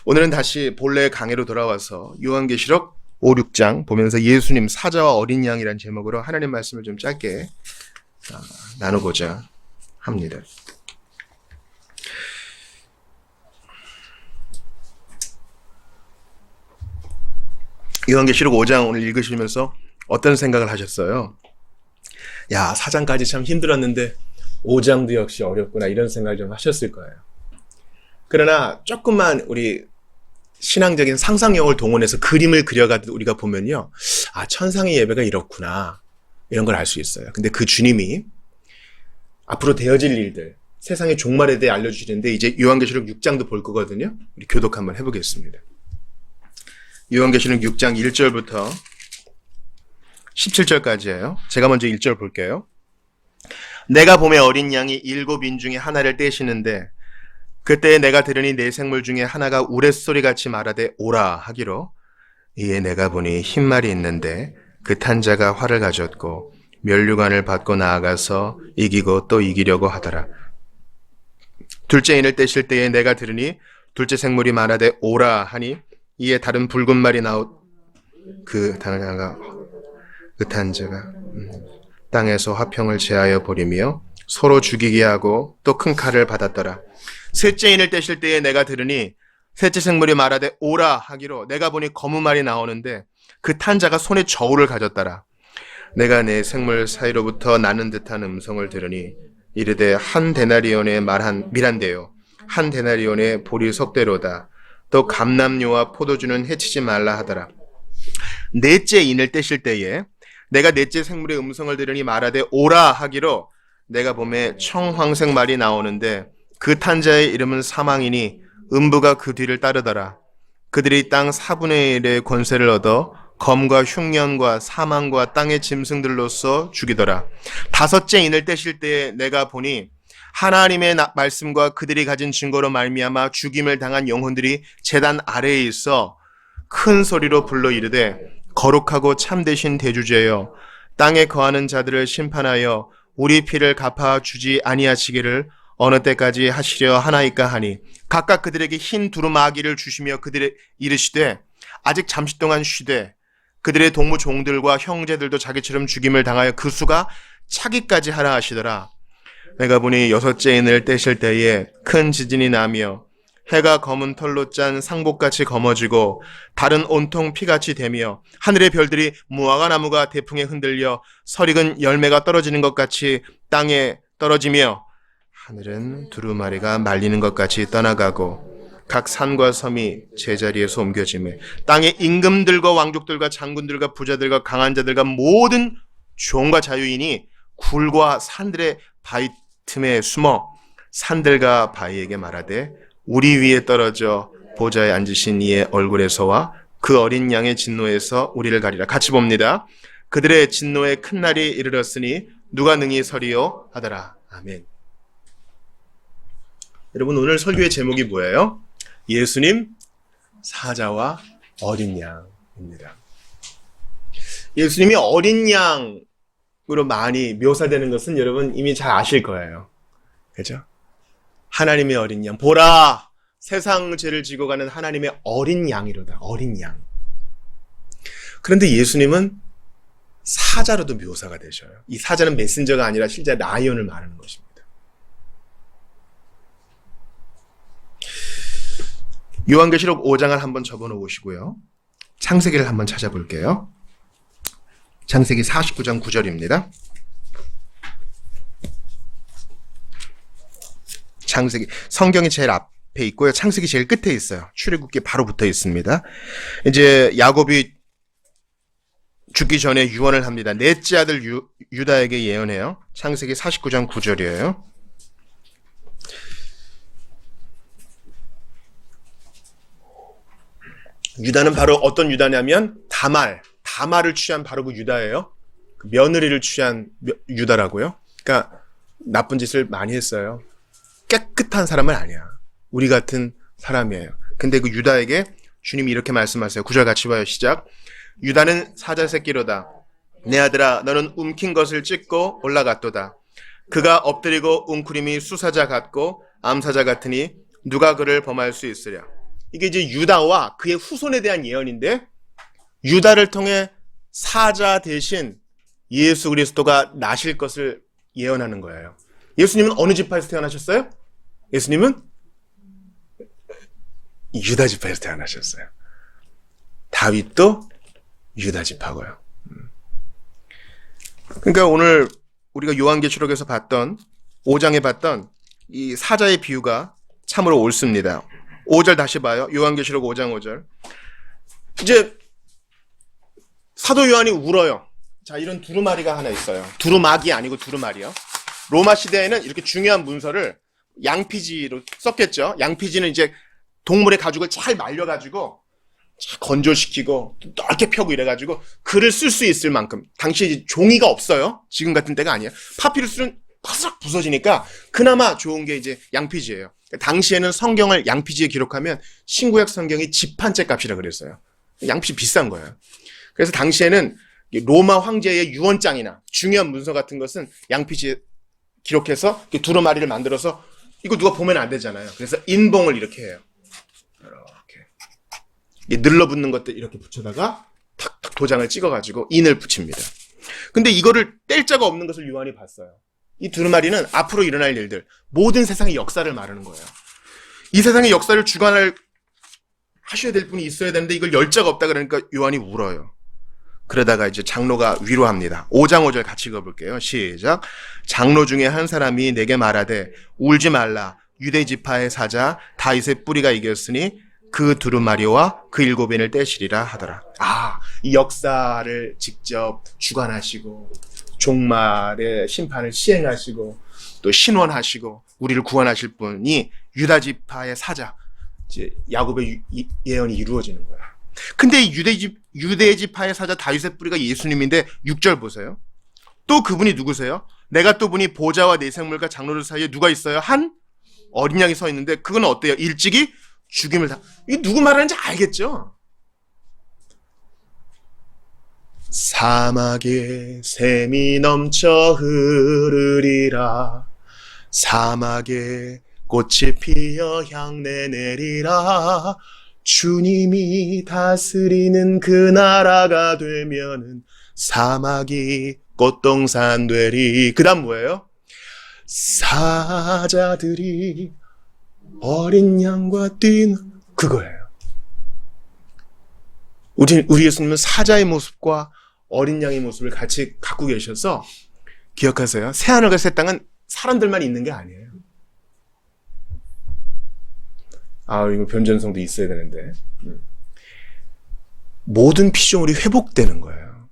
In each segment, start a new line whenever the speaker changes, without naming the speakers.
오늘은 다시 본래 강해로 돌아와서 요한계시록 5, 6장 보면서 예수님 사자와 어린 양이란 제목으로 하나님 말씀을 좀 짧게 나누고자 합니다. 요한계시록 5장 오늘 읽으시면서 어떤 생각을 하셨어요? 야, 4장까지 참 힘들었는데 5장도 역시 어렵구나 이런 생각을 좀 하셨을 거예요. 그러나 조금만 우리 신앙적인 상상력을 동원해서 그림을 그려가듯 우리가 보면요. 아, 천상의 예배가 이렇구나. 이런 걸 알 수 있어요. 근데 그 주님이 앞으로 되어질 일들, 세상의 종말에 대해 알려주시는데 이제 요한계시록 6장도 볼 거거든요. 우리 교독 한번 해보겠습니다. 요한계시록 6장 1절부터 17절까지예요. 제가 먼저 1절 볼게요. 내가 봄에 어린 양이 7인 중에 하나를 떼시는데 그때 내가 들으니 네 생물 중에 하나가 우레소리같이 말하되 오라 하기로 이에 내가 보니 흰 말이 있는데 그 탄 자가 활을 가졌고 면류관을 받고 나아가서 이기고 또 이기려고 하더라. 둘째 인을 떼실 때에 내가 들으니 둘째 생물이 말하되 오라 하니 이에 다른 붉은 말이 그 탄 자가 땅에서 화평을 제하여 버리며 서로 죽이게 하고 또 큰 칼을 받았더라. 셋째 인을 떼실 때에 내가 들으니 셋째 생물이 말하되 오라 하기로 내가 보니 검은 말이 나오는데 그 탄 자가 손에 저울을 가졌더라. 내가 내 생물 사이로부터 나는 듯한 음성을 들으니 이르되 한 데나리온의 밀한데요 한 데나리온의 보리 석대로다. 또 감람류와 포도주는 해치지 말라 하더라. 넷째 인을 떼실 때에 내가 넷째 생물의 음성을 들으니 말하되 오라 하기로 내가 봄에 청황색 말이 나오는데 그 탄자의 이름은 사망이니 음부가 그 뒤를 따르더라. 그들이 땅 4분의 1의 권세를 얻어 검과 흉년과 사망과 땅의 짐승들로서 죽이더라. 다섯째 인을 떼실 때에 내가 보니 하나님의 말씀과 그들이 가진 증거로 말미암아 죽임을 당한 영혼들이 제단 아래에 있어 큰 소리로 불러 이르되 거룩하고 참되신 대주제여 땅에 거하는 자들을 심판하여 우리 피를 갚아 주지 아니하시기를 어느 때까지 하시려 하나이까 하니 각각 그들에게 흰 두루마기를 주시며 그들의 이르시되 아직 잠시 동안 쉬되 그들의 동무 종들과 형제들도 자기처럼 죽임을 당하여 그 수가 차기까지 하라 하시더라. 내가 보니 여섯째 인을 떼실 때에 큰 지진이 나며 해가 검은 털로 짠 상복같이 검어지고 달은 온통 피같이 되며 하늘의 별들이 무화과 나무가 대풍에 흔들려 설익은 열매가 떨어지는 것 같이 땅에 떨어지며 하늘은 두루마리가 말리는 것 같이 떠나가고 각 산과 섬이 제자리에서 옮겨지며 땅의 임금들과 왕족들과 장군들과 부자들과 강한 자들과 모든 종과 자유인이 굴과 산들의 바위 틈에 숨어 산들과 바위에게 말하되 우리 위에 떨어져 보좌에 앉으신 이의 얼굴에서와 그 어린 양의 진노에서 우리를 가리라. 같이 봅니다. 그들의 진노의 큰 날이 이르렀으니 누가 능히 서리요 하더라. 아멘. 여러분 오늘 설교의 제목이 뭐예요? 예수님 사자와 어린 양입니다. 예수님이 어린 양으로 많이 묘사되는 것은 여러분 이미 잘 아실 거예요. 그죠? 하나님의 어린 양. 보라! 세상 죄를 지고 가는 하나님의 어린 양이로다. 어린 양. 그런데 예수님은 사자로도 묘사가 되셔요. 이 사자는 메신저가 아니라 실제 라이온을 말하는 것입니다. 요한계시록 5장을 한번 접어놓으시고요. 창세기를 한번 찾아볼게요. 창세기 49장 9절입니다. 창세기, 성경이 제일 앞에 있고요. 창세기 제일 끝에 있어요. 출애굽기 바로 붙어 있습니다. 이제 야곱이 죽기 전에 유언을 합니다. 넷째 아들 유다에게 예언해요. 창세기 49장 9절이에요. 유다는 바로 어떤 유다냐면 다말을 취한 바로 그 유다예요. 그 며느리를 취한 유다라고요. 그러니까 나쁜 짓을 많이 했어요. 깨끗한 사람은 아니야. 우리 같은 사람이에요. 근데 그 유다에게 주님이 이렇게 말씀하세요. 9절 같이 봐요. 시작. 유다는 사자 새끼로다. 내 아들아 너는 움킨 것을 찢고 올라갔도다. 그가 엎드리고 웅크림이 수사자 같고 암사자 같으니 누가 그를 범할 수 있으랴. 이게 이제 유다와 그의 후손에 대한 예언인데, 유다를 통해 사자 대신 예수 그리스도가 나실 것을 예언하는 거예요. 예수님은 어느 지파에서 태어나셨어요? 예수님은 유다 지파에서 태어나셨어요. 다윗도 유다 지파고요. 그러니까 오늘 우리가 요한계시록에서 봤던 5장에 봤던 이 사자의 비유가 참으로 옳습니다. 5절 다시 봐요. 요한계시록 5장 5절. 이제 사도 요한이 울어요. 자, 이런 두루마리가 하나 있어요. 두루마기 아니고 두루마리요. 로마 시대에는 이렇게 중요한 문서를 양피지로 썼겠죠. 양피지는 이제 동물의 가죽을 잘 말려가지고 건조시키고 넓게 펴고 이래가지고 글을 쓸 수 있을 만큼. 당시에 이제 종이가 없어요. 지금 같은 때가 아니에요. 파피루스는 바삭 부서지니까 그나마 좋은 게 이제 양피지예요. 당시에는 성경을 양피지에 기록하면 신구약 성경이 집 한 채 값이라 그랬어요. 양피지 비싼 거예요. 그래서 당시에는 로마 황제의 유언장이나 중요한 문서 같은 것은 양피지에 기록해서 두루마리를 만들어서, 이거 누가 보면 안 되잖아요. 그래서 인봉을 이렇게 해요. 이렇게 늘러붙는 것들 이렇게 붙여다가 탁탁 도장을 찍어가지고 인을 붙입니다. 근데 이거를 뗄 자가 없는 것을 요한이 봤어요. 이 두루마리는 앞으로 일어날 일들, 모든 세상의 역사를 말하는 거예요. 이 세상의 역사를 주관할 하셔야 될 분이 있어야 되는데 이걸 열 자가 없다 그러니까 요한이 울어요. 그러다가 이제 장로가 위로합니다. 5장 5절 같이 읽어볼게요. 시작. 장로 중에 한 사람이 내게 말하되 울지 말라. 유대 지파의 사자 다윗의 뿌리가 이겼으니 그 두루마리와 그 7인을 떼시리라 하더라. 이 역사를 직접 주관하시고 종말의 심판을 시행하시고 또 신원하시고 우리를 구원하실 분이 유다 지파의 사자, 이제 야곱의 예언이 이루어지는 거야. 근데 유대 지파의 사자 다윗의 뿌리가 예수님인데 6절 보세요. 또 그분이 누구세요? 내가 또 보니 보좌와 네 생물과 장로들 사이에 누가 있어요? 한 어린 양이 서 있는데 그건 어때요? 일찍이 죽임을 이게 누구 말하는지 알겠죠? 사막에 샘이 넘쳐 흐르리라. 사막에 꽃이 피어 향내 내리라. 주님이 다스리는 그 나라가 되면은 사막이 꽃동산 되리. 그 다음 뭐예요? 사자들이 어린 양과 뛰는, 그거예요. 우리 예수님은 사자의 모습과 어린 양의 모습을 같이 갖고 계셔서 기억하세요. 새하늘과 새 땅은 사람들만 있는 게 아니에요. 이거 변전성도 있어야 되는데. 모든 피조물이 회복되는 거예요.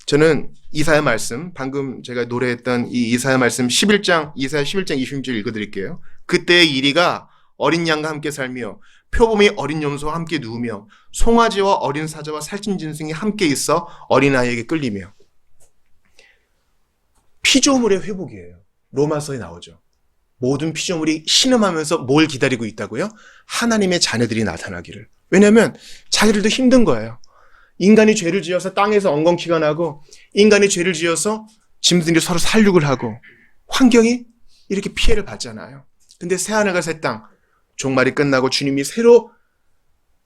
저는 이사야 말씀, 방금 제가 노래했던 이 이사야 말씀 11장, 이사야 11장 20절 읽어드릴게요. 그때의 이리가 어린 양과 함께 살며 표범이 어린 염소와 함께 누우며 송아지와 어린 사자와 살찐 짐승이 함께 있어 어린아이에게 끌리며. 피조물의 회복이에요. 로마서에 나오죠. 모든 피조물이 신음하면서 뭘 기다리고 있다고요? 하나님의 자녀들이 나타나기를. 왜냐하면 자기들도 힘든 거예요. 인간이 죄를 지어서 땅에서 엉겅퀴가 나고 인간이 죄를 지어서 짐승들이 서로 살육을 하고 환경이 이렇게 피해를 받잖아요. 근데 새하늘과 새 땅, 종말이 끝나고 주님이 새로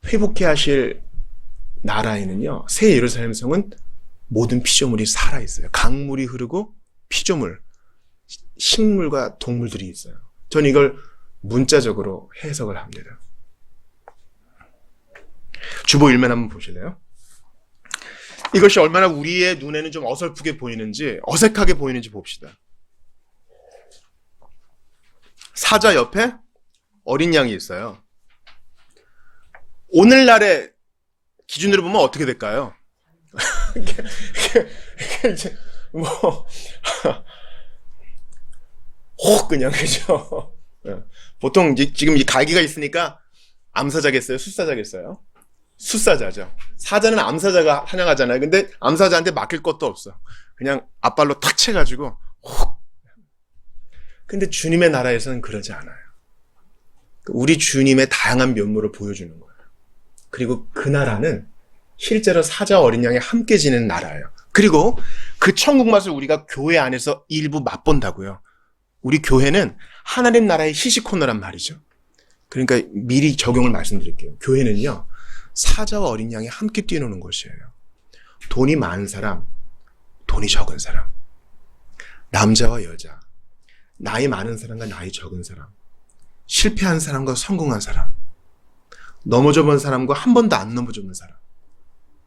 회복해 하실 나라에는요, 새 예루살렘 성은 모든 피조물이 살아있어요. 강물이 흐르고 피조물, 식물과 동물들이 있어요. 저는 이걸 문자적으로 해석을 합니다. 주보 일면 한번 보실래요? 이것이 얼마나 우리의 눈에는 좀 어설프게 보이는지, 어색하게 보이는지 봅시다. 사자 옆에 어린 양이 있어요. 오늘날의 기준으로 보면 어떻게 될까요? 이제 그냥, 그죠? 보통 지금 이 갈기가 있으니까 암사자겠어요? 숫사자겠어요? 숫사자죠. 사자는 암사자가 환영하잖아요. 근데 암사자한테 맡길 것도 없어. 그냥 앞발로 탁 채가지고 근데 주님의 나라에서는 그러지 않아요. 우리 주님의 다양한 면모를 보여주는 거예요. 그리고 그 나라는 실제로 사자 어린 양이 함께 지내는 나라예요. 그리고 그 천국 맛을 우리가 교회 안에서 일부 맛본다고요. 우리 교회는 하나님 나라의 시시코너란 말이죠. 그러니까 미리 적용을 말씀드릴게요. 교회는요, 사자와 어린 양이 함께 뛰노는 곳이에요. 돈이 많은 사람, 돈이 적은 사람, 남자와 여자, 나이 많은 사람과 나이 적은 사람, 실패한 사람과 성공한 사람, 넘어져 본 사람과 한 번도 안 넘어져 본 사람,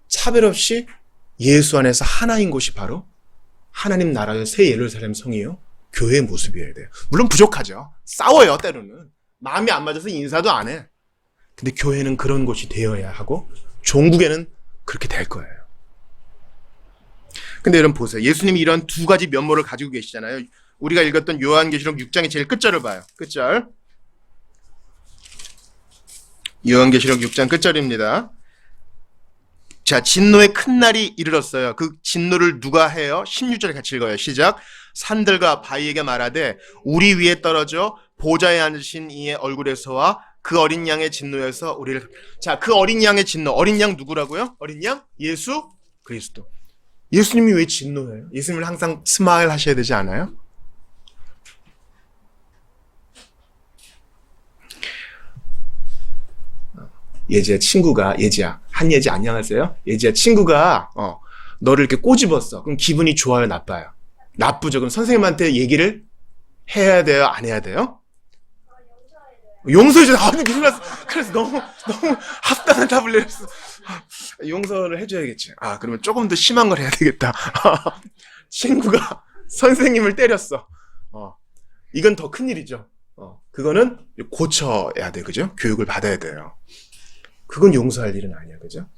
차별 없이 예수 안에서 하나인 곳이 바로 하나님 나라의 새 예루살렘 성이요, 교회의 모습이어야 돼요. 물론 부족하죠. 싸워요, 때로는. 마음이 안 맞아서 인사도 안 해. 근데 교회는 그런 곳이 되어야 하고 종국에는 그렇게 될 거예요. 근데 여러분 보세요. 예수님이 이런 두 가지 면모를 가지고 계시잖아요. 우리가 읽었던 요한계시록 6장의 제일 끝절을 봐요. 끝절. 요한계시록 6장 끝절입니다. 자, 진노의 큰 날이 이르렀어요. 그 진노를 누가 해요? 16절에 같이 읽어요. 시작. 산들과 바위에게 말하되 우리 위에 떨어져 보좌에 앉으신 이의 얼굴에서와 그 어린 양의 진노에서 우리를. 자, 그 어린 양의 진노. 어린 양 누구라고요? 어린 양? 예수 그리스도. 예수님이 왜 진노해요? 예수님을 항상 스마일 하셔야 되지 않아요? 예지야 친구가, 예지야 한예지 안녕하세요. 예지야 친구가 너를 이렇게 꼬집었어. 그럼 기분이 좋아요, 나빠요? 나쁘죠. 그럼 선생님한테 얘기를 해야 돼요, 안 해야 돼요? 용서해줘. 그래서 너무 합당한 답을 내렸어. 용서를 해줘야겠지. 그러면 조금 더 심한 걸 해야 되겠다. 친구가 선생님을 때렸어. 이건 더 큰일이죠. 그거는 고쳐야 돼, 그죠? 교육을 받아야 돼요. 그건 용서할 일은 아니야, 그죠?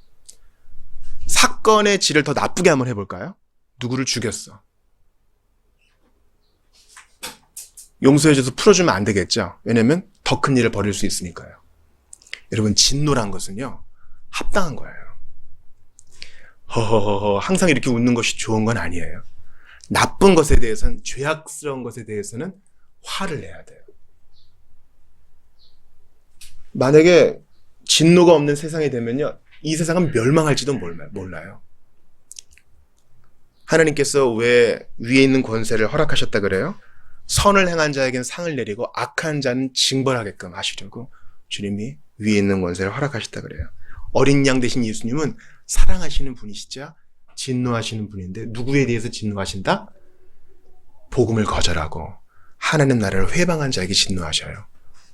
사건의 질을 더 나쁘게 한번 해볼까요? 누구를 죽였어. 용서해줘서 풀어주면 안 되겠죠? 왜냐면 더 큰 일을 벌일 수 있으니까요. 여러분, 진노란 것은요, 합당한 거예요. 허허허허, 항상 이렇게 웃는 것이 좋은 건 아니에요. 나쁜 것에 대해서는, 죄악스러운 것에 대해서는 화를 내야 돼요. 만약에 진노가 없는 세상이 되면요, 이 세상은 멸망할지도 몰라요. 하나님께서 왜 위에 있는 권세를 허락하셨다 그래요? 선을 행한 자에겐 상을 내리고 악한 자는 징벌하게끔 하시려고 주님이 위에 있는 권세를 허락하셨다 그래요. 어린 양 되신 예수님은 사랑하시는 분이시자 진노하시는 분인데, 누구에 대해서 진노하신다? 복음을 거절하고 하나님 나라를 회방한 자에게 진노하셔요.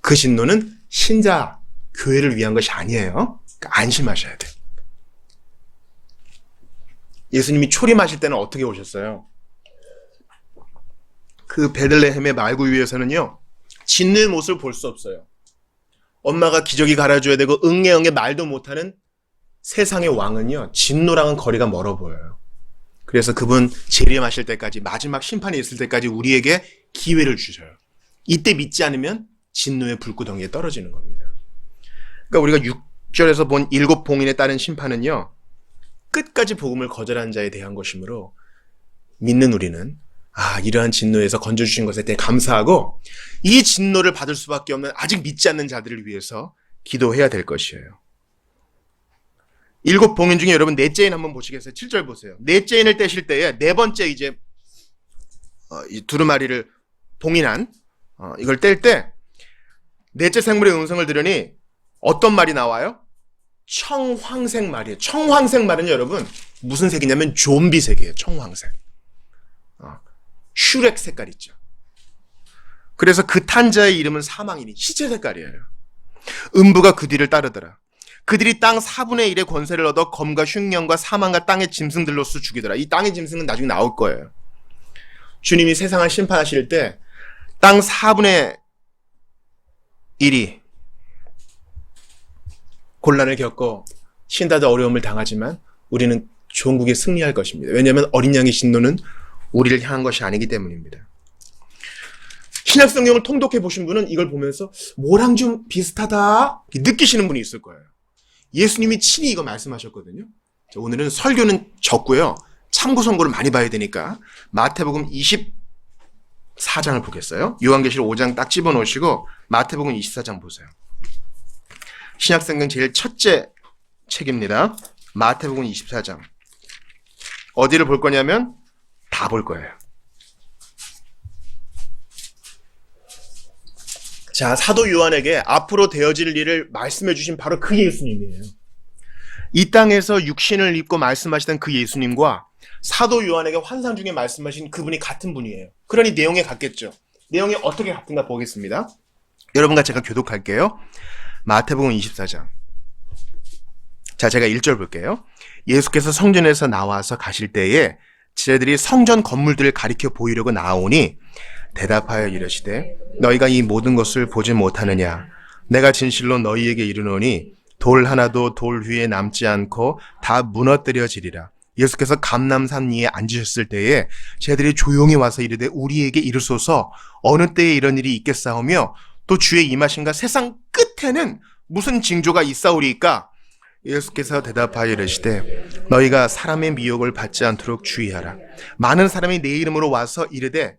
그 진노는 신자, 교회를 위한 것이 아니에요. 그러니까 안심하셔야 돼요. 예수님이 초림하실 때는 어떻게 오셨어요? 그 베들레헴의 말구 위에서는요, 진노의 모습을 볼 수 없어요. 엄마가 기저귀 갈아줘야 되고 응애응애 말도 못하는 세상의 왕은요, 진노랑은 거리가 멀어 보여요. 그래서 그분 재림하실 때까지, 마지막 심판이 있을 때까지 우리에게 기회를 주셔요. 이때 믿지 않으면 진노의 불구덩이에 떨어지는 겁니다. 그러니까 우리가 6절에서 본 7 봉인에 따른 심판은요, 끝까지 복음을 거절한 자에 대한 것이므로 믿는 우리는 이러한 진노에서 건져주신 것에 대해 감사하고 이 진노를 받을 수밖에 없는 아직 믿지 않는 자들을 위해서 기도해야 될 것이에요. 7 봉인 중에 여러분 넷째인 한번 보시겠어요? 7절 보세요. 넷째인을 떼실 때에 네 번째 이제 이 두루마리를 봉인한 이걸 뗄 때 넷째 생물의 음성을 들으니 어떤 말이 나와요? 청황색 말이에요. 청황색 말은 여러분 무슨 색이냐면 좀비 색이에요. 청황색. 슈렉 색깔 있죠. 그래서 그 탄자의 이름은 사망이니 시체 색깔이에요. 음부가 그 뒤를 따르더라. 그들이 땅 4분의 1의 권세를 얻어 검과 흉년과 사망과 땅의 짐승들로서 죽이더라. 이 땅의 짐승은 나중에 나올 거예요. 주님이 세상을 심판하실 때 땅 4분의 1이 곤란을 겪고 신다도 어려움을 당하지만 우리는 종국에 승리할 것입니다. 왜냐하면 어린 양의 진노는 우리를 향한 것이 아니기 때문입니다. 신약 성경을 통독해 보신 분은 이걸 보면서 뭐랑 좀 비슷하다 느끼시는 분이 있을 거예요. 예수님이 친히 이거 말씀하셨거든요. 오늘은 설교는 적고요. 참고 선고를 많이 봐야 되니까 마태복음 24장을 보겠어요. 요한계시록 5장 딱 집어넣으시고 마태복음 24장 보세요. 신약 성경 제일 첫째 책입니다. 마태복음 24장. 어디를 볼 거냐면 다 볼 거예요. 자, 사도 요한에게 앞으로 되어질 일을 말씀해 주신 바로 그 예수님이에요. 이 땅에서 육신을 입고 말씀하시던 그 예수님과 사도 요한에게 환상 중에 말씀하신 그분이 같은 분이에요. 그러니 내용이 같겠죠. 내용이 어떻게 같은가 보겠습니다. 여러분과 제가 교독할게요. 마태복음 24장. 자, 제가 1절 볼게요. 예수께서 성전에서 나와서 가실 때에 지혜들이 성전 건물들을 가리켜 보이려고 나오니 대답하여 이르시되 너희가 이 모든 것을 보지 못하느냐. 내가 진실로 너희에게 이르노니 돌 하나도 돌 위에 남지 않고 다 무너뜨려지리라. 예수께서 감람산 위에 앉으셨을 때에 쟤들이 조용히 와서 이르되 우리에게 이르소서 어느 때에 이런 일이 있겠사오며 또 주의 임하신가 세상 끝에는 무슨 징조가 있사오리이까. 예수께서 대답하여 이르시되 너희가 사람의 미혹을 받지 않도록 주의하라. 많은 사람이 내 이름으로 와서 이르되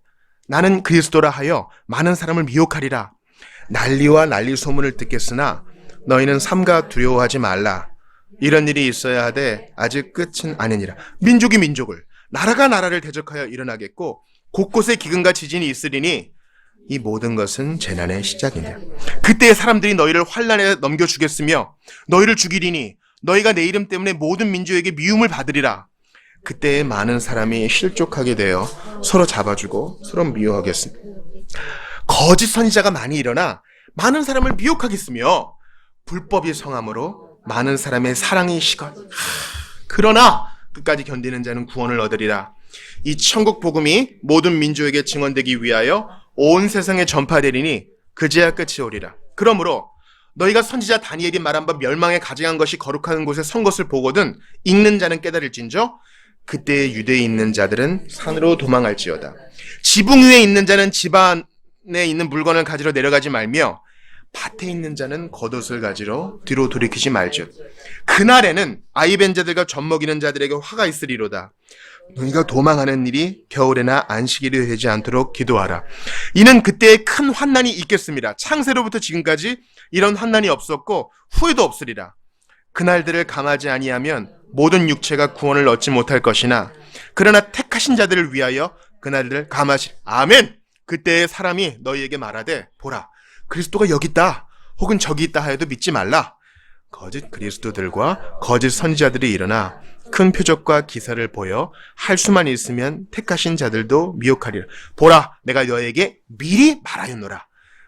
나는 그리스도라 하여 많은 사람을 미혹하리라. 난리와 난리 소문을 듣겠으나 너희는 삼가 두려워하지 말라. 이런 일이 있어야 하되 아직 끝은 아니니라. 민족이 민족을, 나라가 나라를 대적하여 일어나겠고 곳곳에 기근과 지진이 있으리니 이 모든 것은 재난의 시작이니라. 그때 사람들이 너희를 환난에 넘겨주겠으며 너희를 죽이리니 너희가 내 이름 때문에 모든 민족에게 미움을 받으리라. 그때 많은 사람이 실족하게 되어 서로 잡아주고 서로 미워하겠습니다. 거짓 선지자가 많이 일어나 많은 사람을 미혹하겠으며 불법이 성함으로 많은 사람의 사랑이 식어. 그러나 끝까지 견디는 자는 구원을 얻으리라. 이 천국 복음이 모든 민족에게 증언되기 위하여 온 세상에 전파되리니 그제야 끝이 오리라. 그러므로 너희가 선지자 다니엘이 말한 바 멸망에 가증한 것이 거룩한 곳에 선 것을 보거든 읽는 자는 깨달을진저 그때 유대에 있는 자들은 산으로 도망할지어다. 지붕 위에 있는 자는 집안에 있는 물건을 가지러 내려가지 말며 밭에 있는 자는 겉옷을 가지러 뒤로 돌이키지 말지어다. 그날에는 아이 벤 자들과 젖 먹이는 자들에게 화가 있으리로다. 너희가 도망하는 일이 겨울에나 안식일이 되지 않도록 기도하라. 이는 그때에 큰 환난이 있겠습니다. 창세로부터 지금까지 이런 환난이 없었고 후에도 없으리라. 그날들을 감하지 아니하면 모든 육체가 구원을 얻지 못할 것이나 그러나 택하신 자들을 위하여 그날들을 감하시리. 아멘. 그때에 사람이 너희에게 말하되 보라 그리스도가 여기 있다 혹은 저기 있다 하여도 믿지 말라. 거짓 그리스도들과 거짓 선지자들이 일어나 큰 표적과 기사를 보여 할 수만 있으면 택하신 자들도 미혹하리라. 보라 내가 너희에게 미리 말하였노라.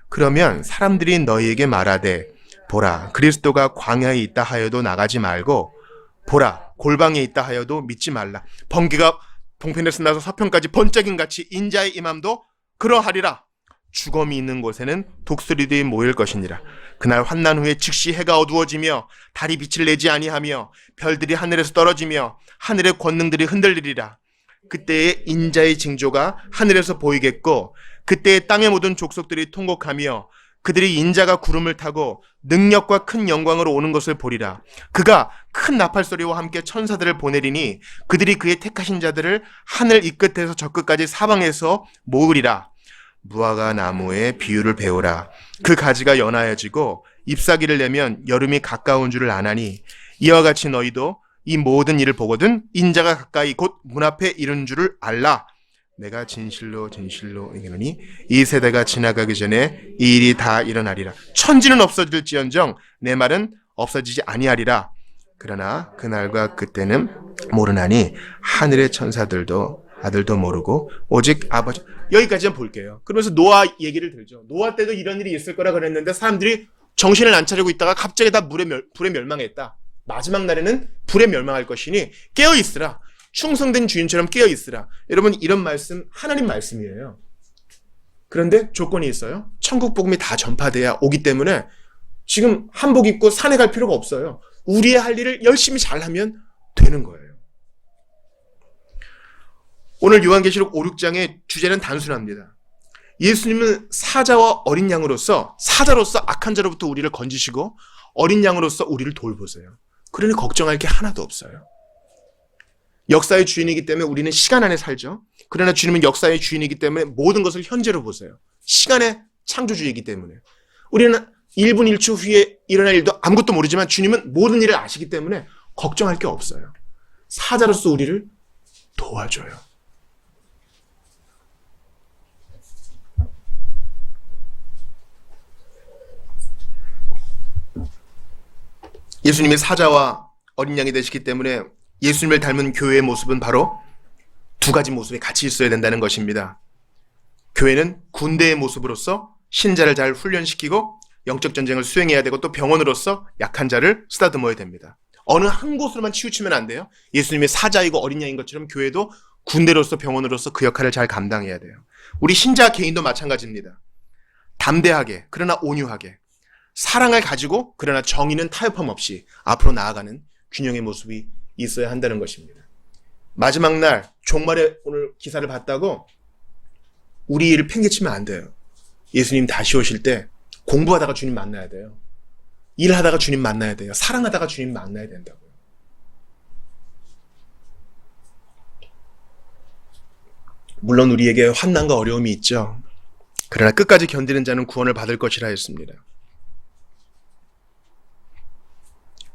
그러면 사람들이 너희에게 말하되 보라 그리스도가 광야에 있다 하여도 나가지 말고 보라 골방에 있다 하여도 믿지 말라. 번개가 동편에서 나서 서편까지 번쩍임 같이 인자의 임함도 그러하리라. 죽음이 있는 곳에는 독수리들이 모일 것이니라. 그날 환난 후에 즉시 해가 어두워지며 달이 빛을 내지 아니하며 별들이 하늘에서 떨어지며 하늘의 권능들이 흔들리리라. 그때에 인자의 징조가 하늘에서 보이겠고 그때에 땅의 모든 족속들이 통곡하며 그들이 인자가 구름을 타고 능력과 큰 영광으로 오는 것을 보리라. 그가 큰 나팔소리와 함께 천사들을 보내리니 그들이 그의 택하신 자들을 하늘 이 끝에서 저 끝까지 사방에서 모으리라. 무화과 나무의 비유를 배우라. 그 가지가 연하여지고 잎사귀를 내면 여름이 가까운 줄을 아나니 이와 같이 너희도 이 모든 일을 보거든 인자가 가까이 곧 문 앞에 이른 줄을 알라. 내가 진실로 진실로 얘기하노니 이 세대가 지나가기 전에 이 일이 다 일어나리라. 천지는 없어질지언정 내 말은 없어지지 아니하리라. 그러나 그날과 그때는 모르나니 하늘의 천사들도 아들도 모르고 오직 아버지. 여기까지만 볼게요. 그러면서 노아 얘기를 들죠. 노아 때도 이런 일이 있을 거라 그랬는데 사람들이 정신을 안 차리고 있다가 갑자기 다 불에 멸망했다. 마지막 날에는 불에 멸망할 것이니 깨어있으라. 충성된 주인처럼 깨어있으라. 여러분 이런 말씀 하나님 말씀이에요. 그런데 조건이 있어요. 천국 복음이 다 전파돼야 오기 때문에 지금 한복 입고 산에 갈 필요가 없어요. 우리의 할 일을 열심히 잘하면 되는 거예요. 오늘 요한계시록 5, 6장의 주제는 단순합니다. 예수님은 사자와 어린 양으로서 사자로서 악한 자로부터 우리를 건지시고 어린 양으로서 우리를 돌보세요. 그러니 걱정할 게 하나도 없어요. 역사의 주인이기 때문에 우리는 시간 안에 살죠. 그러나 주님은 역사의 주인이기 때문에 모든 것을 현재로 보세요. 시간의 창조주이기 때문에. 우리는 1분 1초 후에 일어날 일도 아무것도 모르지만 주님은 모든 일을 아시기 때문에 걱정할 게 없어요. 사자로서 우리를 도와줘요. 예수님이 사자와 어린 양이 되시기 때문에 예수님을 닮은 교회의 모습은 바로 두 가지 모습이 같이 있어야 된다는 것입니다. 교회는 군대의 모습으로서 신자를 잘 훈련시키고 영적 전쟁을 수행해야 되고 또 병원으로서 약한 자를 쓰다듬어야 됩니다. 어느 한 곳으로만 치우치면 안 돼요. 예수님이 사자이고 어린 양인 것처럼 교회도 군대로서 병원으로서 그 역할을 잘 감당해야 돼요. 우리 신자 개인도 마찬가지입니다. 담대하게 그러나 온유하게 사랑을 가지고 그러나 정의는 타협함 없이 앞으로 나아가는 균형의 모습이 있어야 한다는 것입니다. 마지막 날 종말에 오늘 기사를 봤다고 우리 일을 팽개치면 안 돼요. 예수님 다시 오실 때 공부하다가 주님 만나야 돼요. 일하다가 주님 만나야 돼요. 사랑하다가 주님 만나야 된다고요. 물론 우리에게 환난과 어려움이 있죠. 그러나 끝까지 견디는 자는 구원을 받을 것이라 했습니다.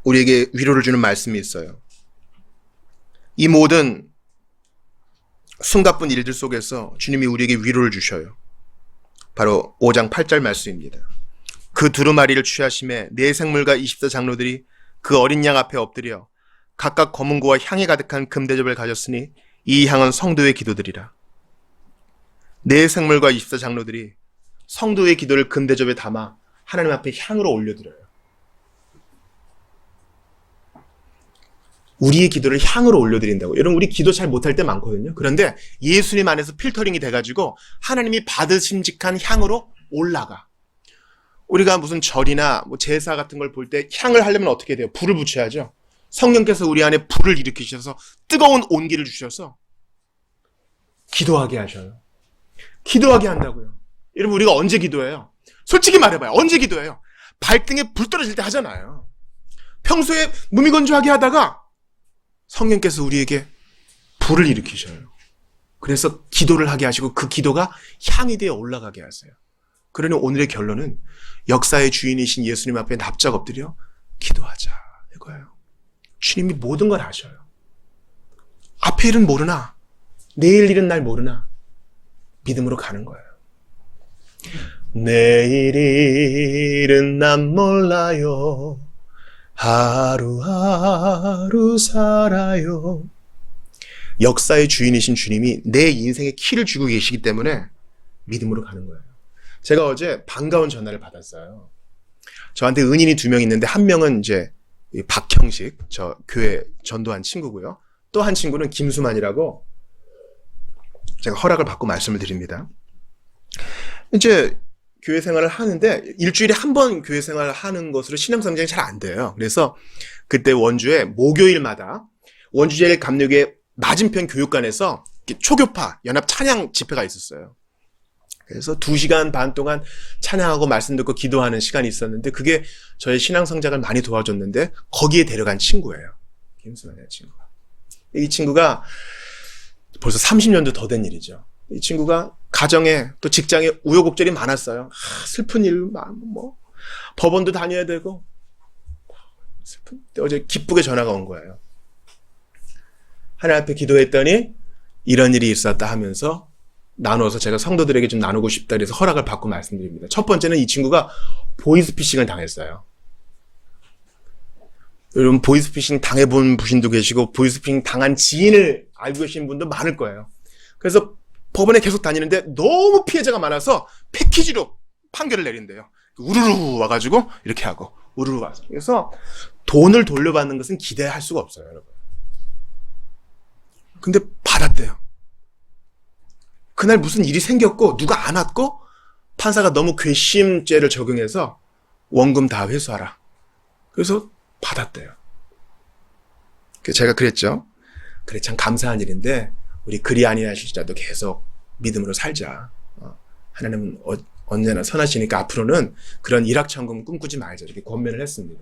우리에게 위로를 주는 말씀이 있어요. 이 모든 숨가쁜 일들 속에서 주님이 우리에게 위로를 주셔요. 바로 5장 8절 말씀입니다. 그 두루마리를 취하심에 네 생물과 24 장로들이 그 어린 양 앞에 엎드려 각각 검은고와 향이 가득한 금대접을 가졌으니 이 향은 성도의 기도들이라. 네 생물과 24 장로들이 성도의 기도를 금대접에 담아 하나님 앞에 향으로 올려드려요. 우리의 기도를 향으로 올려드린다고. 여러분 우리 기도 잘 못할 때 많거든요. 그런데 예수님 안에서 필터링이 돼가지고 하나님이 받으심직한 향으로 올라가. 우리가 무슨 절이나 뭐 제사 같은 걸 볼 때 향을 하려면 어떻게 돼요? 불을 붙여야죠. 성령께서 우리 안에 불을 일으키셔서 뜨거운 온기를 주셔서 기도하게 하셔요. 기도하게 한다고요. 여러분 우리가 언제 기도해요? 솔직히 말해봐요. 언제 기도해요? 발등에 불 떨어질 때 하잖아요. 평소에 무미건조하게 하다가 성령께서 우리에게 불을 일으키셔요. 그래서 기도를 하게 하시고 그 기도가 향이 되어 올라가게 하세요. 그러니 오늘의 결론은 역사의 주인이신 예수님 앞에 납작 엎드려 기도하자 이거예요. 주님이 모든 걸 아셔요. 앞의 일은 모르나 내일 일은 날 모르나 믿음으로 가는 거예요. 내일 일은 난 몰라요. 하루하루 살아요. 역사의 주인이신 주님이 내 인생의 키를 주고 계시기 때문에 믿음으로 가는 거예요. 제가 어제 반가운 전화를 받았어요. 저한테 은인이 2명 있는데 한 명은 이제 박형식, 저 교회 전도한 친구고요. 또 한 친구는 김수만이라고 제가 허락을 받고 말씀을 드립니다. 이제 교회 생활을 하는데 일주일에 한 번 교회 생활을 하는 것으로 신앙성장이 잘 안 돼요. 그래서 그때 원주에 목요일마다 원주제일감리교회 맞은편 교육관에서 초교파 연합 찬양 집회가 있었어요. 그래서 2시간 반 동안 찬양하고 말씀 듣고 기도하는 시간이 있었는데 그게 저의 신앙성장을 많이 도와줬는데 거기에 데려간 친구예요. 김수만의 친구가. 이 친구가 벌써 30년도 더 된 일이죠. 이 친구가 가정에 또 직장에 우여곡절이 많았어요. 슬픈 일, 뭐 법원도 다녀야 되고 슬픈. 어제 기쁘게 전화가 온 거예요. 하나님 앞에 기도했더니 이런 일이 있었다 하면서 나눠서 제가 성도들에게 좀 나누고 싶다 그래서 허락을 받고 말씀드립니다. 첫 번째는 이 친구가 보이스피싱을 당했어요. 여러분 보이스피싱 당해본 분도 계시고 보이스피싱 당한 지인을 알고 계신 분도 많을 거예요. 그래서 법원에 계속 다니는데 너무 피해자가 많아서 패키지로 판결을 내린대요. 우르르 와가지고 이렇게 하고 우르르 와서. 그래서 돈을 돌려받는 것은 기대할 수가 없어요, 여러분. 근데 받았대요. 그날 무슨 일이 생겼고 누가 안 왔고 판사가 너무 괘씸죄를 적용해서 원금 다 회수하라. 그래서 받았대요. 제가 그랬죠. 그래 참 감사한 일인데 우리 그리 아니하실지라도 계속 믿음으로 살자. 하나님은 언제나 선하시니까 앞으로는 그런 일확천금 꿈꾸지 말자. 이렇게 권면을 했습니다.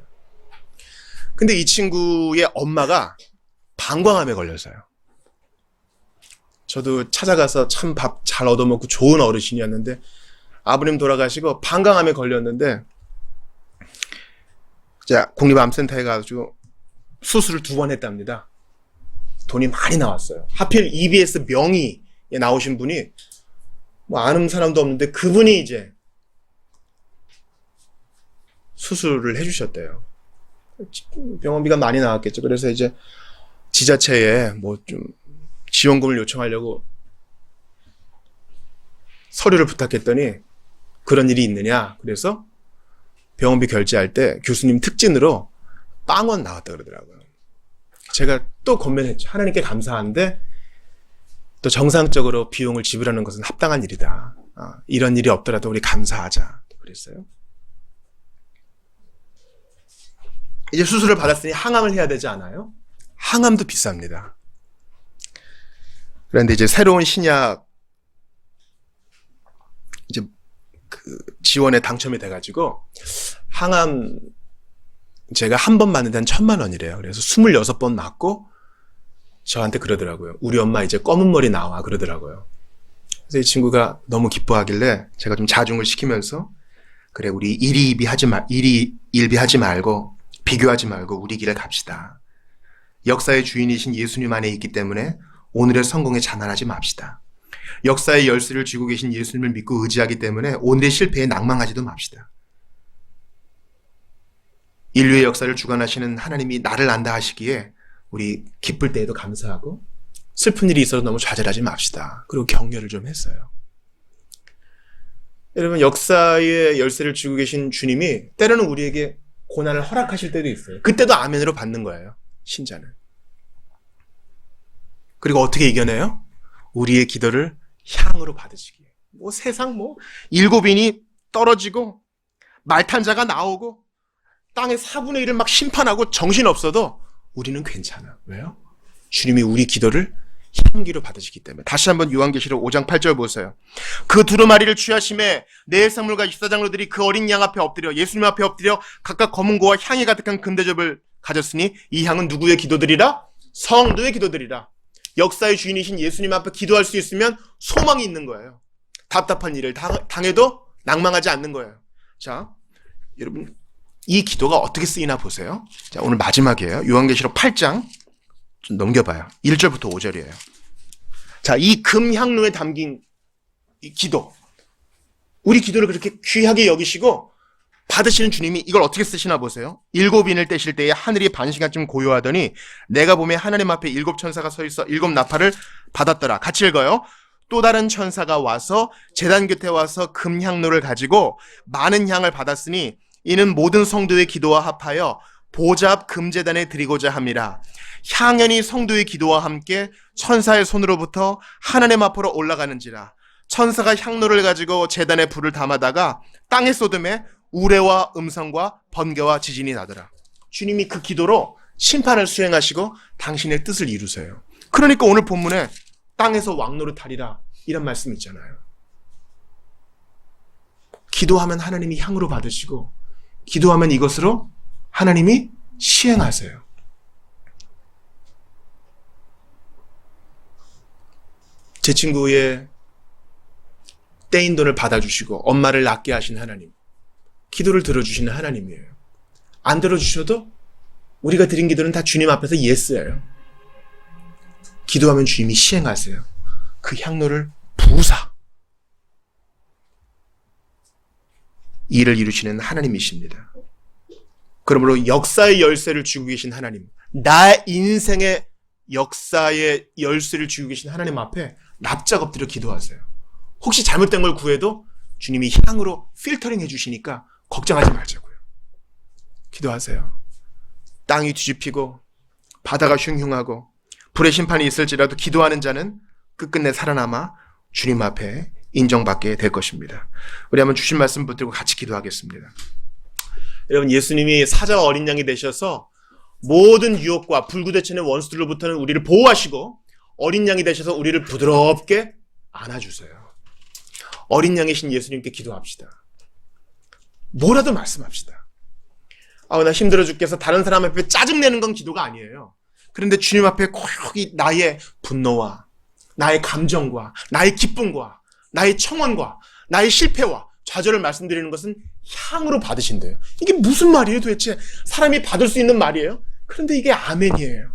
근데 이 친구의 엄마가 방광암에 걸려서요. 저도 찾아가서 참 밥 잘 얻어먹고 좋은 어르신이었는데 아버님 돌아가시고 방광암에 걸렸는데 자 국립암센터에 가가지고 수술을 2번 했답니다. 돈이 많이 나왔어요. 하필 EBS 명의에 나오신 분이 뭐 아는 사람도 없는데 그분이 이제 수술을 해주셨대요. 병원비가 많이 나왔겠죠. 그래서 이제 지자체에 뭐 좀 지원금을 요청하려고 서류를 부탁했더니 그런 일이 있느냐. 그래서 병원비 결제할 때 교수님 특진으로 빵원 나왔다 그러더라고요. 제가 또 권면했죠. 하나님께 감사한데 또 정상적으로 비용을 지불하는 것은 합당한 일이다. 이런 일이 없더라도 우리 감사하자. 그랬어요. 이제 수술을 받았으니 항암을 해야 되지 않아요? 항암도 비쌉니다. 그런데 이제 새로운 신약 이제 그 지원에 당첨이 돼가지고 항암 제가 한 번 맞는 데한 1,000,000원이래요. 그래서 26번 맞고 저한테 그러더라고요. 우리 엄마 이제 검은 머리 나와 그러더라고요. 그래서 이 친구가 너무 기뻐하길래 제가 좀 자중을 시키면서 그래 우리 일희일비하지 말고 비교하지 말고 우리 길을 갑시다. 역사의 주인이신 예수님 안에 있기 때문에 오늘의 성공에 자만하지 맙시다. 역사의 열쇠를 쥐고 계신 예수님을 믿고 의지하기 때문에 오늘의 실패에 낭망하지도 맙시다. 인류의 역사를 주관하시는 하나님이 나를 안다 하시기에 우리 기쁠 때에도 감사하고 슬픈 일이 있어도 너무 좌절하지 맙시다. 그리고 격려를 좀 했어요. 여러분 역사의 열쇠를 쥐고 계신 주님이 때로는 우리에게 고난을 허락하실 때도 있어요. 그때도 아멘으로 받는 거예요. 신자는. 그리고 어떻게 이겨내요? 우리의 기도를 향으로 받으시기에. 뭐 세상 뭐 7인이 떨어지고 말탄자가 나오고 땅의 4분의 1을 막 심판하고 정신없어도 우리는 괜찮아. 왜요? 주님이 우리 기도를 향기로 받으시기 때문에. 다시 한번 요한계시록 5장 8절 보세요. 그 두루마리를 취하심에 네 생물과 입사장로들이 그 어린 양 앞에 엎드려 예수님 앞에 엎드려 각각 검은 고와 향이 가득한 금대접을 가졌으니 이 향은 누구의 기도들이라? 성도의 기도들이라. 역사의 주인이신 예수님 앞에 기도할 수 있으면 소망이 있는 거예요. 답답한 일을 당해도 낭망하지 않는 거예요. 자, 여러분 이 기도가 어떻게 쓰이나 보세요. 자, 오늘 마지막이에요. 요한계시록 8장 좀 넘겨봐요. 1절부터 5절이에요. 자, 이 금향로에 담긴 이 기도. 우리 기도를 그렇게 귀하게 여기시고 받으시는 주님이 이걸 어떻게 쓰시나 보세요. 7인을 떼실 때에 하늘이 반시간쯤 고요하더니 내가 보매 하나님 앞에 7천사가 서 있어 7나팔을 받았더라. 같이 읽어요. 또 다른 천사가 와서 제단 곁에 와서 금향로를 가지고 많은 향을 받았으니 이는 모든 성도의 기도와 합하여 보좌 앞 금제단에 드리고자 함이라. 향연이 성도의 기도와 함께 천사의 손으로부터 하나님 앞으로 올라가는지라. 천사가 향로를 가지고 제단에 불을 담아다가 땅에 쏟음에 우레와 음성과 번개와 지진이 나더라. 주님이 그 기도로 심판을 수행하시고 당신의 뜻을 이루세요. 그러니까 오늘 본문에 땅에서 왕노릇하리라 이런 말씀 있잖아요. 기도하면 하나님이 향으로 받으시고 기도하면 이것으로 하나님이 시행하세요. 제 친구의 떼인 돈을 받아주시고 엄마를 낫게 하신 하나님, 기도를 들어주시는 하나님이에요. 안 들어주셔도 우리가 드린 기도는 다 주님 앞에서 예스예요. 기도하면 주님이 시행하세요. 그 향로를 부사 일을 이루시는 하나님이십니다. 그러므로 역사의 열쇠를 쥐고 계신 하나님, 나의 인생의 역사의 열쇠를 쥐고 계신 하나님 앞에 납작 엎드려 기도하세요. 혹시 잘못된 걸 구해도 주님이 향으로 필터링 해주시니까 걱정하지 말자고요. 기도하세요. 땅이 뒤집히고 바다가 흉흉하고 불의 심판이 있을지라도 기도하는 자는 끝끝내 살아남아 주님 앞에 인정받게 될 것입니다. 우리 한번 주신 말씀 붙들고 같이 기도하겠습니다. 여러분, 예수님이 사자와 어린 양이 되셔서 모든 유혹과 불구대치는 원수들로부터는 우리를 보호하시고 어린 양이 되셔서 우리를 부드럽게 안아주세요. 어린 양이신 예수님께 기도합시다. 뭐라도 말씀합시다. 나 힘들어 죽겠어. 다른 사람 앞에 짜증내는 건 기도가 아니에요. 그런데 주님 앞에 고요히 나의 분노와 나의 감정과 나의 기쁨과 나의 청원과 나의 실패와 좌절을 말씀드리는 것은 향으로 받으신대요. 이게 무슨 말이에요 도대체? 사람이 받을 수 있는 말이에요? 그런데 이게 아멘이에요.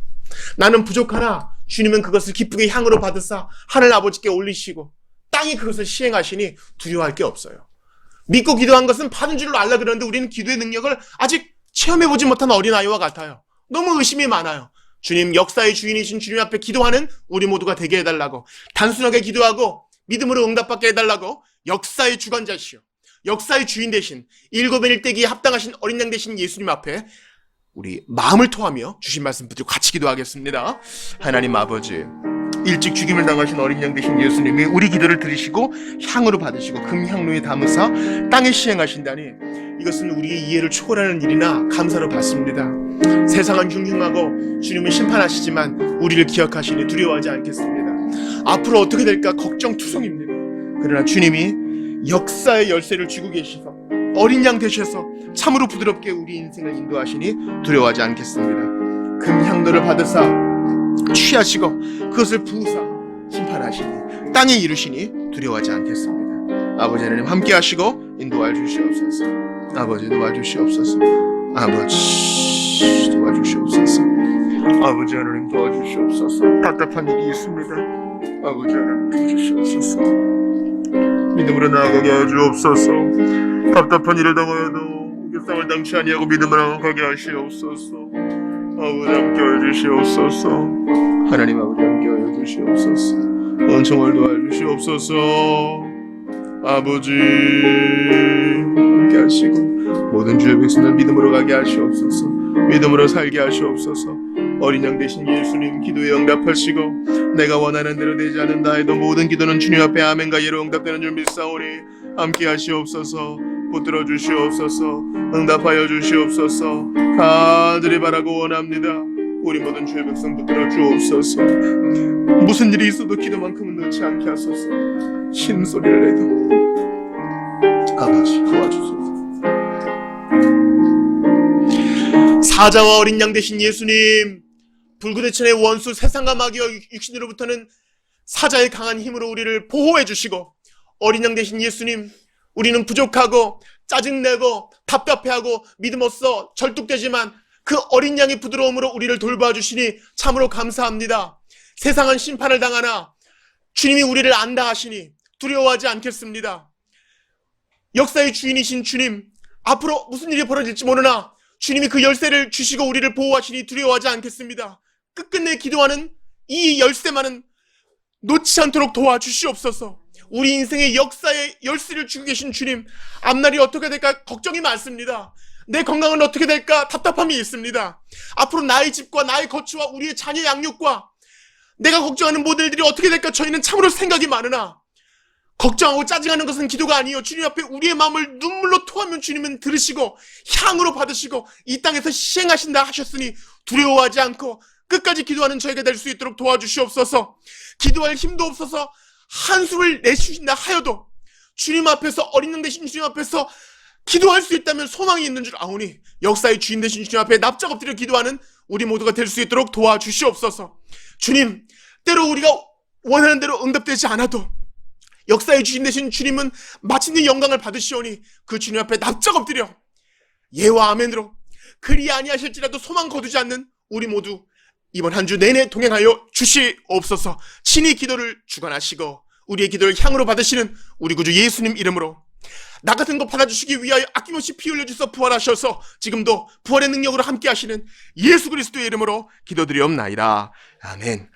나는 부족하나 주님은 그것을 기쁘게 향으로 받으사 하늘 아버지께 올리시고 땅이 그것을 시행하시니 두려워할 게 없어요. 믿고 기도한 것은 받은 줄로 알라 그러는데 우리는 기도의 능력을 아직 체험해보지 못한 어린아이와 같아요. 너무 의심이 많아요. 주님, 역사의 주인이신 주님 앞에 기도하는 우리 모두가 되게 해달라고, 단순하게 기도하고 믿음으로 응답받게 해달라고, 역사의 주관자시오, 역사의 주인 되신 일곱의 일대기에 합당하신 어린 양 되신 예수님 앞에 우리 마음을 토하며 주신 말씀 붙들고 같이 기도하겠습니다. 하나님 아버지, 일찍 죽임을 당하신 어린 양 되신 예수님이 우리 기도를 들으시고 향으로 받으시고 금향로에 담으사 땅에 시행하신다니, 이것은 우리의 이해를 초월하는 일이나 감사로 받습니다. 세상은 흉흉하고 주님은 심판하시지만 우리를 기억하시니 두려워하지 않겠습니다. 앞으로 어떻게 될까 걱정투성입니다. 그러나 주님이 역사의 열쇠를 쥐고 계셔서 어린 양 되셔서 참으로 부드럽게 우리 인생을 인도하시니 두려워하지 않겠습니다. 금향로를 받으사 취하시고 그것을 부으사 심판하시니 땅에 이루시니 두려워하지 않겠습니다. 아버지 하나님 함께 하시고 인도하여 주시옵소서. 아버지 도와주시옵소서. 아버지 도와주시옵소서. 아버지 하나님 도와주시옵소서. 답답한 일이 있습니다. 아버지 하나님 도와주시옵소서. 믿음으로 나아가게 하여 주옵소서. 답답한 일을 당하여도 싸움을 당치 아니하고 믿음으로 나아가게 하시옵소서. 아버지 함께하여 주시옵소서. 하나님 아버지 함께하여 주시옵소서. 은총을 도와주시옵소서. 아버지 함께하시고 모든 주의 백성을 믿음으로 가게 하시옵소서. 믿음으로 살게 하시옵소서. 어린 양 되신 예수님 기도에 응답하시고 내가 원하는 대로 되지 않는다 해도 모든 기도는 주님 앞에 아멘과 예로 응답되는 줄 믿사오니 함께 하시옵소서. 붙들어 주시옵소서. 응답하여 주시옵소서. 간절히 바라고 원합니다. 우리 모든 주의 백성 붙들어 주옵소서. 무슨 일이 있어도 기도만큼은 넣지 않게 하소서. 신소리를 내도 아버지 도와주소서. 사자와 어린 양 되신 예수님, 불구대천의 원수 세상과 마귀와 육신으로부터는 사자의 강한 힘으로 우리를 보호해 주시고, 어린 양 되신 예수님, 우리는 부족하고 짜증내고 답답해하고 믿음 없어 절뚝되지만 그 어린 양의 부드러움으로 우리를 돌봐주시니 참으로 감사합니다. 세상은 심판을 당하나 주님이 우리를 안다 하시니 두려워하지 않겠습니다. 역사의 주인이신 주님, 앞으로 무슨 일이 벌어질지 모르나 주님이 그 열쇠를 주시고 우리를 보호하시니 두려워하지 않겠습니다. 끝끝내 기도하는 이 열쇠만은 놓지 않도록 도와주시옵소서. 우리 인생의 역사의 열쇠를 주고 계신 주님, 앞날이 어떻게 될까 걱정이 많습니다. 내 건강은 어떻게 될까 답답함이 있습니다. 앞으로 나의 집과 나의 거취와 우리의 자녀 양육과 내가 걱정하는 모든 일들이 어떻게 될까 저희는 참으로 생각이 많으나, 걱정하고 짜증하는 것은 기도가 아니요 주님 앞에 우리의 마음을 눈물로 토하면 주님은 들으시고 향으로 받으시고 이 땅에서 시행하신다 하셨으니 두려워하지 않고 끝까지 기도하는 저희가 될 수 있도록 도와주시옵소서. 기도할 힘도 없어서 한숨을 내쉬신다 하여도 주님 앞에서, 어린 양 되신 주님 앞에서 기도할 수 있다면 소망이 있는 줄 아오니 역사의 주인 되신 주님 앞에 납작 엎드려 기도하는 우리 모두가 될 수 있도록 도와주시옵소서. 주님, 때로 우리가 원하는 대로 응답되지 않아도 역사의 주인 되신 주님은 마침내 영광을 받으시오니 그 주님 앞에 납작 엎드려 예와 아멘으로 그리 아니하실지라도 소망 거두지 않는 우리 모두 이번 한 주 내내 동행하여 주시옵소서. 친히 기도를 주관하시고 우리의 기도를 향으로 받으시는 우리 구주 예수님 이름으로 나 같은 거 받아주시기 위하여 아낌없이 피 흘려주셔서 부활하셔서 지금도 부활의 능력으로 함께 하시는 예수 그리스도의 이름으로 기도드리옵나이다. 아멘.